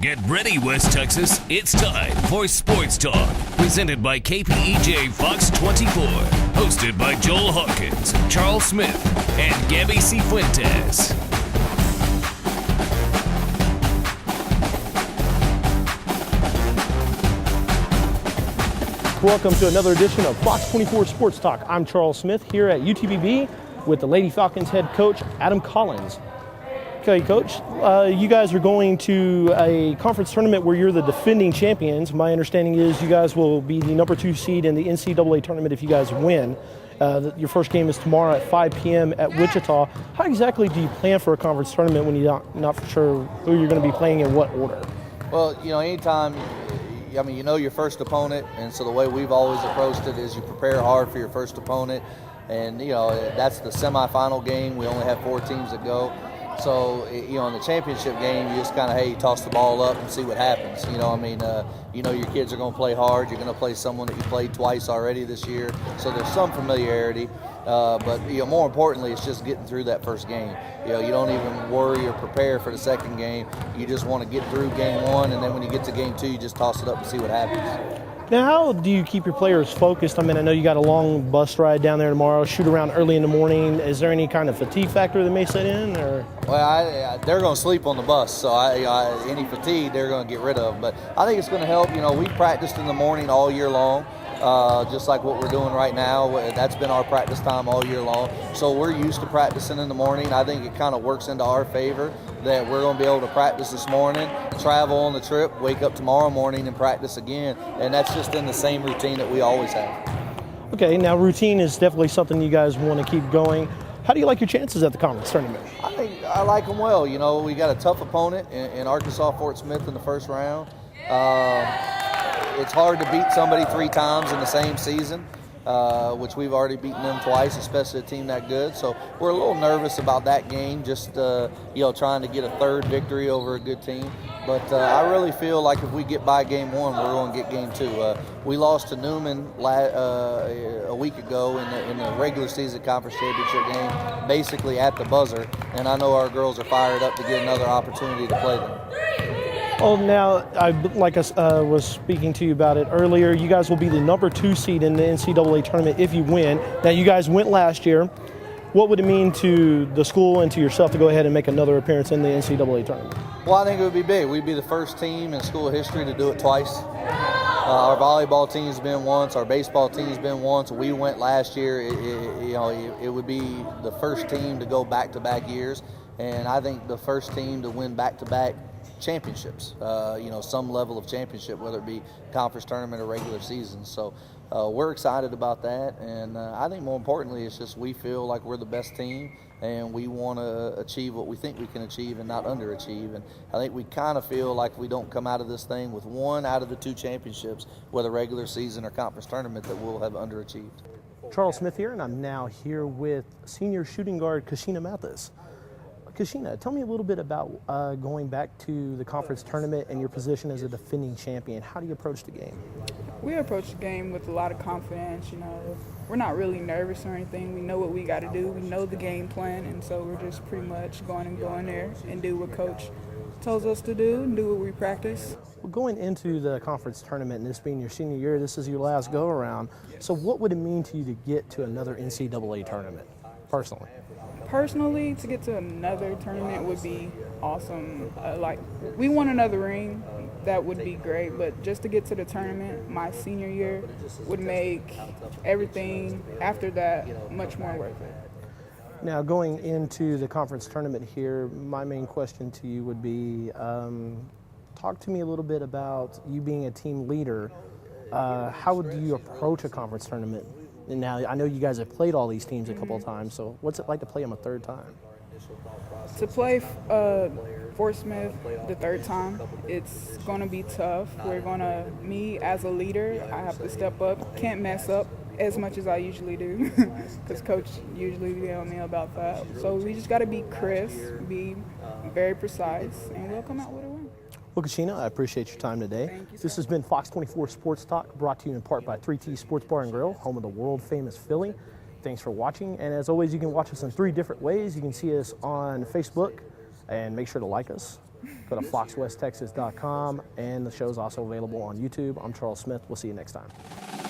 Get ready, West Texas. It's time for Sports Talk, presented by KPEJ Fox 24. Hosted by Joel Hawkins, Charles Smith, and Gabby Cifuentes. Welcome to another edition of Fox 24 Sports Talk. I'm Charles Smith here at UTPB with the Lady Falcons head coach, Adam Collins. Okay, Coach, you guys are going to a conference tournament where you're the defending champions. My understanding is you guys will be the number 2 seed in the NCAA tournament if you guys win. Your first game is tomorrow at 5 p.m. at Wichita. How exactly do you plan for a conference tournament when you're not for sure who you're going to be playing in what order? Well, anytime, you know your first opponent, and so the way we've always approached it is you prepare hard for your first opponent, and, that's the semifinal game. We only have 4 teams that go. So, in the championship game, you just kind of, toss the ball up and see what happens. Your kids are going to play hard. You're going to play someone that you played twice already this year. So there's some familiarity. But more importantly, it's just getting through that first game. You don't even worry or prepare for the second game. You just want to get through game 1, and then when you get to game 2, you just toss it up and see what happens. Now, how do you keep your players focused? I know you got a long bus ride down there tomorrow, shoot around early in the morning. Is there any kind of fatigue factor that may set in? Or? Well, they're going to sleep on the bus, so any fatigue they're going to get rid of. But I think it's going to help. We practiced in the morning all year long. Just like what we're doing right now. That's been our practice time all year long. So we're used to practicing in the morning. I think it kind of works into our favor that we're going to be able to practice this morning, travel on the trip, wake up tomorrow morning and practice again. And that's just in the same routine that we always have. Okay, now routine is definitely something you guys want to keep going. How do you like your chances at the conference tournament? I think I like them well. We got a tough opponent in Arkansas Fort Smith in the first round. It's hard to beat somebody 3 times in the same season, which we've already beaten them twice, especially a team that good. So we're a little nervous about that game, just trying to get a 3rd victory over a good team. But I really feel like if we get by game 1, we're going to get game 2. We lost to Newman a week ago in the regular season conference championship game, basically at the buzzer. And I know our girls are fired up to get another opportunity to play them. Well, now, I was speaking to you about it earlier, you guys will be the number 2 seed in the NCAA tournament if you win. Now, you guys went last year. What would it mean to the school and to yourself to go ahead and make another appearance in the NCAA tournament? Well, I think it would be big. We'd be the first team in school history to do it twice. Our volleyball team's been once. Our baseball team's been once. We went last year. It would be the first team to go back-to-back years. And I think the first team to win back-to-back championships, some level of championship, whether it be conference tournament or regular season. So we're excited about that, and I think more importantly, it's just we feel like we're the best team, and we want to achieve what we think we can achieve and not underachieve. And I think we kind of feel like we don't come out of this thing with 1 out of the 2 championships, whether regular season or conference tournament, that we'll have underachieved. Charles Smith here, and I'm now here with senior shooting guard Cashena Mathis. Cashena, tell me a little bit about going back to the conference tournament and your position as a defending champion. How do you approach the game? We approach the game with a lot of confidence. We're not really nervous or anything. We know what we got to do. We know the game plan, and so we're just pretty much going there and do what Coach tells us to do and do what we practice. Well, going into the conference tournament and this being your senior year, this is your last go-around. So what would it mean to you to get to another NCAA tournament, personally? Personally, to get to another tournament would be awesome. We won another ring, that would be great, but just to get to the tournament my senior year would make everything after that much more worth it. Now, going into the conference tournament here, my main question to you would be, talk to me a little bit about you being a team leader. How would you approach a conference tournament? And now, I know you guys have played all these teams a couple of times, so what's it like to play them a 3rd time? To play Fort Smith the 3rd time, it's going to be tough. Me as a leader, I have to step up. Can't mess up as much as I usually do, because Coach usually tells me about that. So we just got to be crisp, be very precise, and we'll come out with a win. Well, Cashena, I appreciate your time today. Thank you, This has been Fox 24 Sports Talk, brought to you in part by 3T Sports Bar and Grill, home of the world-famous Philly. Thanks for watching, and as always, you can watch us in 3 different ways. You can see us on Facebook, and make sure to like us. Go to foxwesttexas.com, and the show is also available on YouTube. I'm Charles Smith. We'll see you next time.